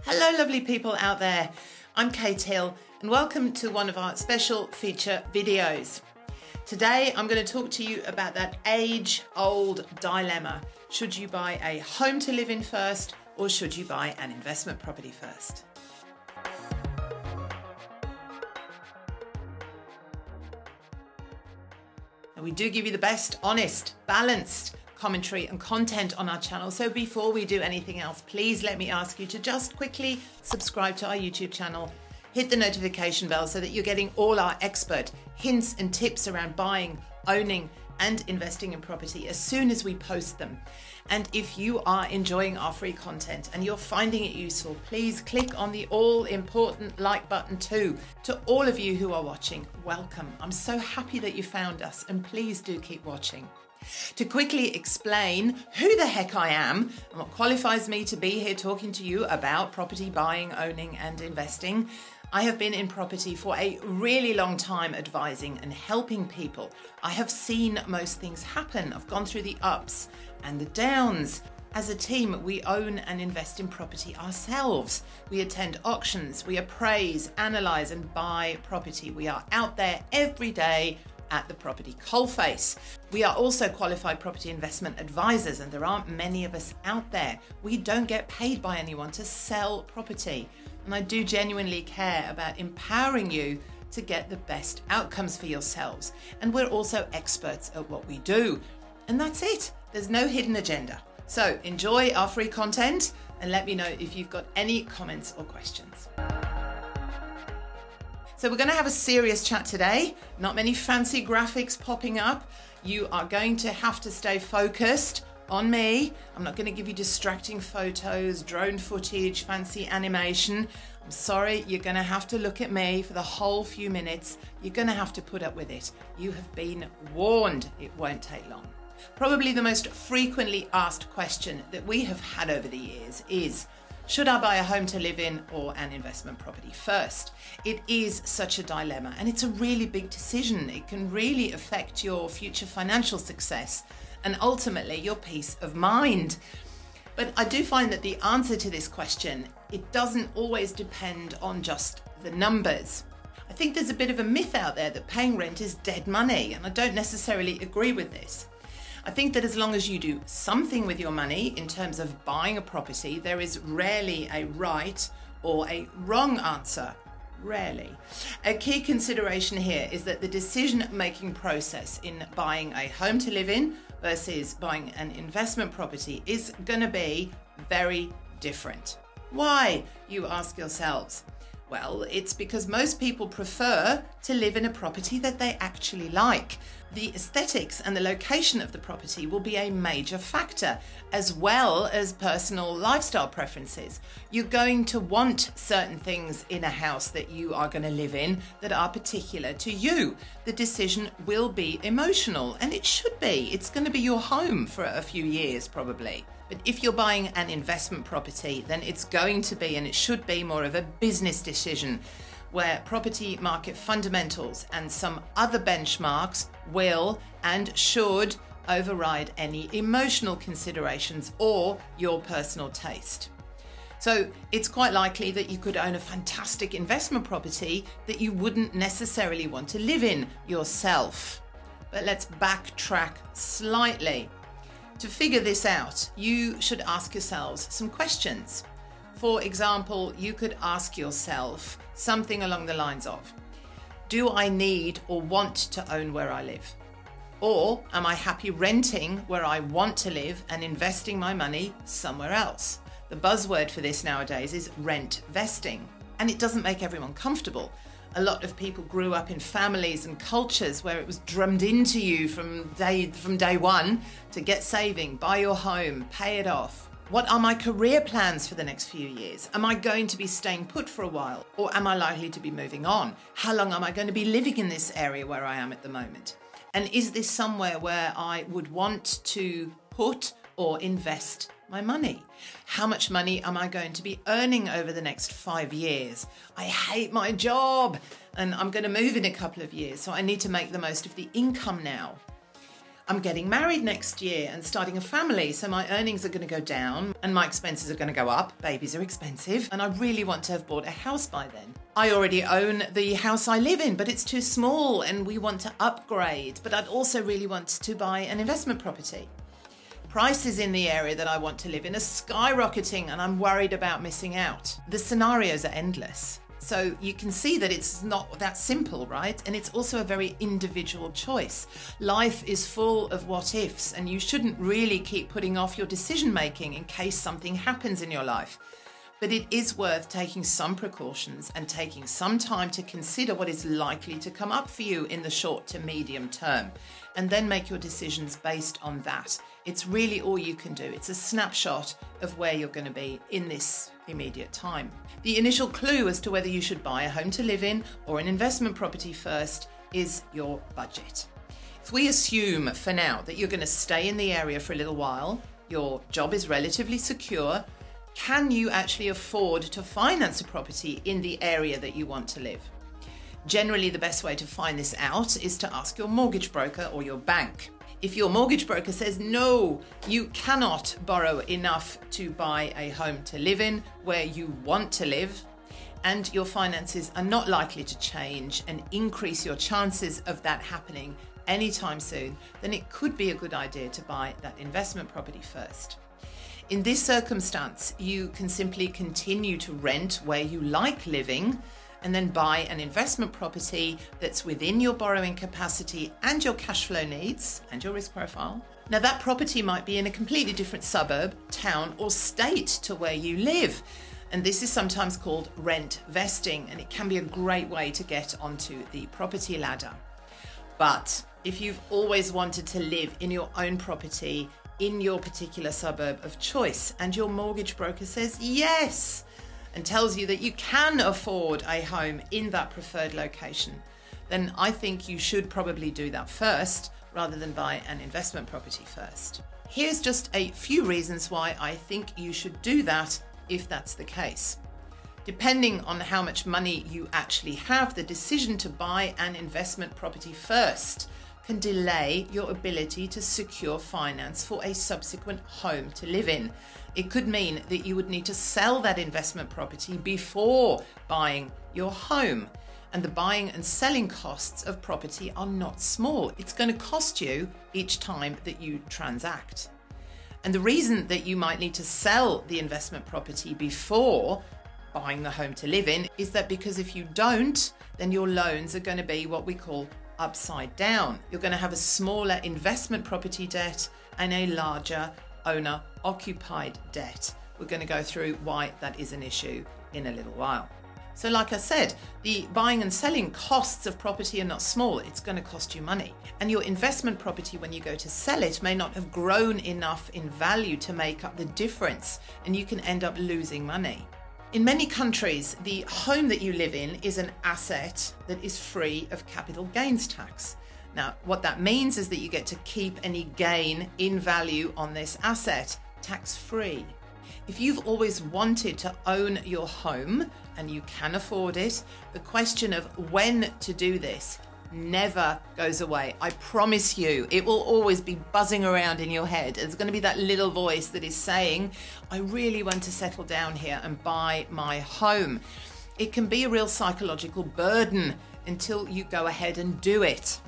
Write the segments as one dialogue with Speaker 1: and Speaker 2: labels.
Speaker 1: Hello lovely people out there, I'm Kate Hill and welcome to one of our special feature videos. Today I'm going to talk to you about that age-old dilemma. Should you buy a home to live in first or should you buy an investment property first? And we do give you the best, honest, balanced commentary and content on our channel. So before we do anything else, please let me ask you to just quickly subscribe to our YouTube channel, hit the notification bell so that you're getting all our expert hints and tips around buying, owning and investing in property as soon as we post them. And if you are enjoying our free content and you're finding it useful, please click on the all important like button too. To all of you who are watching, welcome. I'm so happy that you found us and please do keep watching. To quickly explain who the heck I am and what qualifies me to be here talking to you about property buying, owning and investing, I have been in property for a really long time advising and helping people. I have seen most things happen. I've gone through the ups and the downs. As a team, we own and invest in property ourselves. We attend auctions, we appraise, analyse and buy property. We are out there every day at the property coalface. We are also qualified property investment advisors and there aren't many of us out there. We don't get paid by anyone to sell property. And I do genuinely care about empowering you to get the best outcomes for yourselves. And we're also experts at what we do. And that's it. There's no hidden agenda. So enjoy our free content and let me know if you've got any comments or questions. So we're going to have a serious chat today. Not many fancy graphics popping up. You are going to have to stay focused on me. I'm not going to give you distracting photos, drone footage, fancy animation. I'm sorry, you're going to have to look at me for the whole few minutes. You're going to have to put up with it. You have been warned. It won't take long. Probably the most frequently asked question that we have had over the years is, should I buy a home to live in or an investment property first? It is such a dilemma and it's a really big decision. It can really affect your future financial success and ultimately your peace of mind. But I do find that the answer to this question, it doesn't always depend on just the numbers. I think there's a bit of a myth out there that paying rent is dead money, and I don't necessarily agree with this. I think that as long as you do something with your money in terms of buying a property, there is rarely a right or a wrong answer. Rarely. A key consideration here is that the decision-making process in buying a home to live in versus buying an investment property is going to be very different. Why, you ask yourselves? Well, it's because most people prefer to live in a property that they actually like. The aesthetics and the location of the property will be a major factor, as well as personal lifestyle preferences. You're going to want certain things in a house that you are going to live in that are particular to you. The decision will be emotional, and it should be. It's going to be your home for a few years, probably. But if you're buying an investment property, then it's going to be, and it should be, more of a business decision where property market fundamentals and some other benchmarks will and should override any emotional considerations or your personal taste. So it's quite likely that you could own a fantastic investment property that you wouldn't necessarily want to live in yourself. But let's backtrack slightly. To figure this out, you should ask yourselves some questions. For example, you could ask yourself something along the lines of, do I need or want to own where I live? Or am I happy renting where I want to live and investing my money somewhere else? The buzzword for this nowadays is rent vesting, and it doesn't make everyone comfortable. A lot of people grew up in families and cultures where it was drummed into you from day one to get saving, buy your home, pay it off. What are my career plans for the next few years? Am I going to be staying put for a while, or am I likely to be moving on? How long am I going to be living in this area where I am at the moment? And is this somewhere where I would want to put or invest my money? How much money am I going to be earning over the next 5 years? I hate my job and I'm going to move in a couple of years, so I need to make the most of the income now. I'm getting married next year and starting a family, so my earnings are going to go down and my expenses are going to go up. Babies are expensive, and I really want to have bought a house by then. I already own the house I live in, but it's too small and we want to upgrade, but I'd also really want to buy an investment property. Prices in the area that I want to live in are skyrocketing and I'm worried about missing out. The scenarios are endless. So you can see that it's not that simple, right? And it's also a very individual choice. Life is full of what ifs, and you shouldn't really keep putting off your decision making in case something happens in your life. But it is worth taking some precautions and taking some time to consider what is likely to come up for you in the short to medium term, and then make your decisions based on that. It's really all you can do. It's a snapshot of where you're going to be in this immediate time. The initial clue as to whether you should buy a home to live in or an investment property first is your budget. If we assume for now that you're going to stay in the area for a little while, your job is relatively secure, can you actually afford to finance a property in the area that you want to live? Generally, the best way to find this out is to ask your mortgage broker or your bank. If your mortgage broker says, no, you cannot borrow enough to buy a home to live in where you want to live, and your finances are not likely to change and increase your chances of that happening anytime soon, then it could be a good idea to buy that investment property first. In this circumstance, you can simply continue to rent where you like living and then buy an investment property that's within your borrowing capacity and your cash flow needs and your risk profile. Now, that property might be in a completely different suburb, town, or state to where you live. And this is sometimes called rent vesting, and it can be a great way to get onto the property ladder. But if you've always wanted to live in your own property in your particular suburb of choice, and your mortgage broker says yes, and tells you that you can afford a home in that preferred location, then I think you should probably do that first rather than buy an investment property first. Here's just a few reasons why I think you should do that if that's the case. Depending on how much money you actually have, the decision to buy an investment property first can delay your ability to secure finance for a subsequent home to live in. It could mean that you would need to sell that investment property before buying your home. And the buying and selling costs of property are not small. It's going to cost you each time that you transact. And the reason that you might need to sell the investment property before buying the home to live in is that because if you don't, then your loans are going to be what we call upside down. You're going to have a smaller investment property debt and a larger owner occupied debt. We're going to go through why that is an issue in a little while. So like I said, the buying and selling costs of property are not small. It's going to cost you money. And your investment property, when you go to sell it, may not have grown enough in value to make up the difference, and you can end up losing money. In many countries, the home that you live in is an asset that is free of capital gains tax. Now, what that means is that you get to keep any gain in value on this asset tax-free. If you've always wanted to own your home and you can afford it, the question of when to do this never goes away. I promise you, it will always be buzzing around in your head. There's going to be that little voice that is saying, I really want to settle down here and buy my home. It can be a real psychological burden until you go ahead and do it.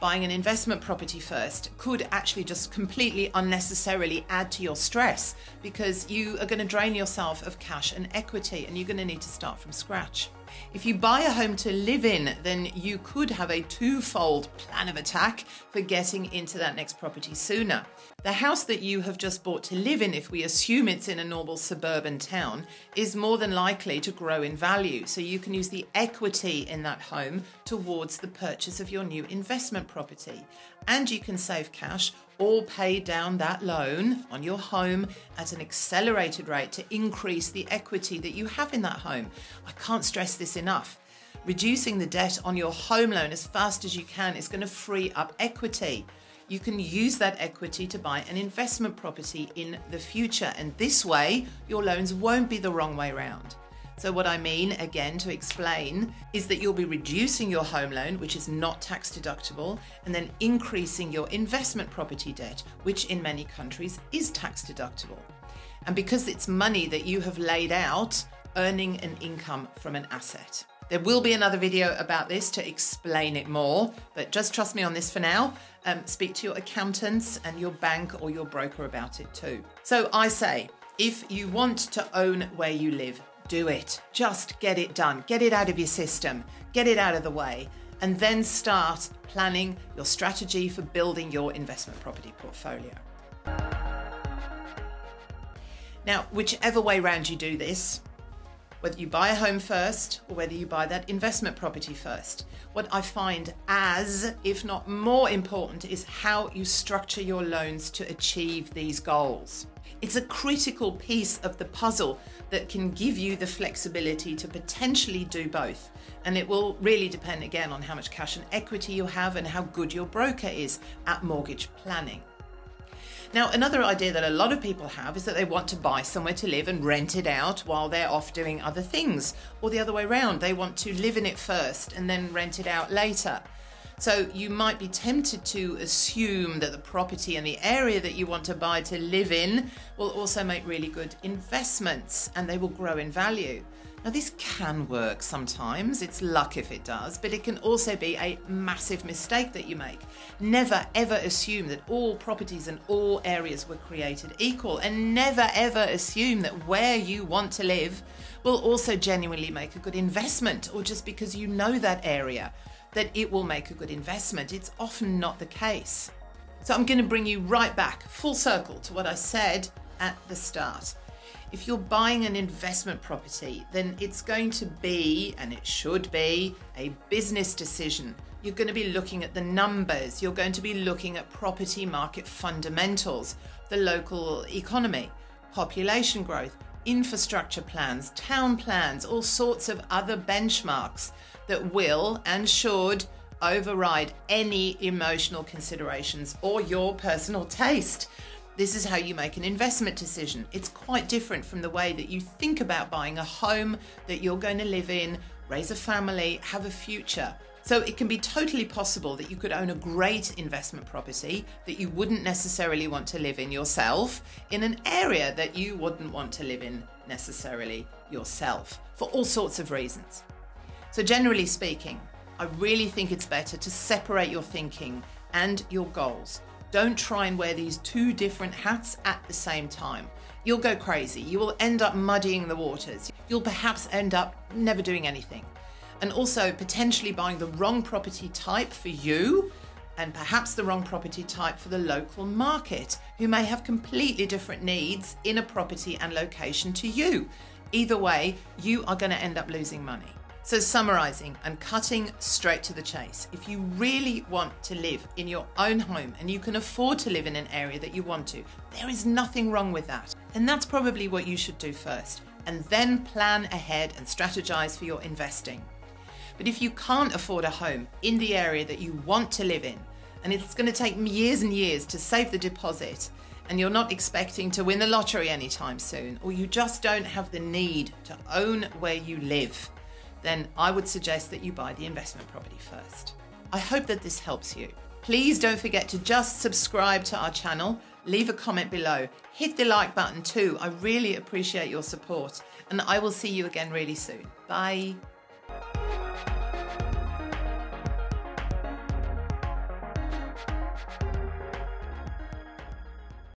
Speaker 1: Buying an investment property first could actually just completely unnecessarily add to your stress, because you are going to drain yourself of cash and equity, and you're going to need to start from scratch. If you buy a home to live in, then you could have a twofold plan of attack for getting into that next property sooner. The house that you have just bought to live in, if we assume it's in a normal suburban town, is more than likely to grow in value. So you can use the equity in that home towards the purchase of your new investment property. And you can save cash or pay down that loan on your home at an accelerated rate to increase the equity that you have in that home. I can't stress this enough. Reducing the debt on your home loan as fast as you can is going to free up equity. You can use that equity to buy an investment property in the future, and this way your loans won't be the wrong way round. So what I mean, again, to explain, is that you'll be reducing your home loan, which is not tax deductible, and then increasing your investment property debt, which in many countries is tax deductible. And because it's money that you have laid out, earning an income from an asset. There will be another video about this to explain it more, but just trust me on this for now. Speak to your accountants and your bank or your broker about it too. So I say, if you want to own where you live, do it. Just get it done. Get it out of your system. Get it out of the way. And then start planning your strategy for building your investment property portfolio. Now, whichever way round you do this, whether you buy a home first or whether you buy that investment property first, what I find as, if not more important, is how you structure your loans to achieve these goals. It's a critical piece of the puzzle that can give you the flexibility to potentially do both. And it will really depend again on how much cash and equity you have and how good your broker is at mortgage planning. Now, another idea that a lot of people have is that they want to buy somewhere to live and rent it out while they're off doing other things, or the other way around. They want to live in it first and then rent it out later. So you might be tempted to assume that the property and the area that you want to buy to live in will also make really good investments and they will grow in value. Now, this can work sometimes, it's luck if it does, but it can also be a massive mistake that you make. Never ever assume that all properties and all areas were created equal, and never ever assume that where you want to live will also genuinely make a good investment, or just because you know that area, that it will make a good investment. It's often not the case. So I'm going to bring you right back, full circle, to what I said at the start. If you're buying an investment property, then it's going to be, and it should be, a business decision. You're going to be looking at the numbers. You're going to be looking at property market fundamentals, the local economy, population growth, infrastructure plans, town plans, all sorts of other benchmarks that will and should override any emotional considerations or your personal taste. This is how you make an investment decision. It's quite different from the way that you think about buying a home that you're going to live in, raise a family, have a future. So it can be totally possible that you could own a great investment property that you wouldn't necessarily want to live in yourself, in an area that you wouldn't want to live in necessarily yourself, for all sorts of reasons. So generally speaking, I really think it's better to separate your thinking and your goals. Don't try and wear these two different hats at the same time. You'll go crazy. You will end up muddying the waters. You'll perhaps end up never doing anything. And also potentially buying the wrong property type for you, and perhaps the wrong property type for the local market, who may have completely different needs in a property and location to you. Either way, you are going to end up losing money. So summarizing and cutting straight to the chase, if you really want to live in your own home and you can afford to live in an area that you want to, there is nothing wrong with that. And that's probably what you should do first, and then plan ahead and strategize for your investing. But if you can't afford a home in the area that you want to live in, and it's going to take years and years to save the deposit, and you're not expecting to win the lottery anytime soon, or you just don't have the need to own where you live, then I would suggest that you buy the investment property first. I hope that this helps you. Please don't forget to just subscribe to our channel, leave a comment below, hit the like button too. I really appreciate your support, and I will see you again really soon. Bye.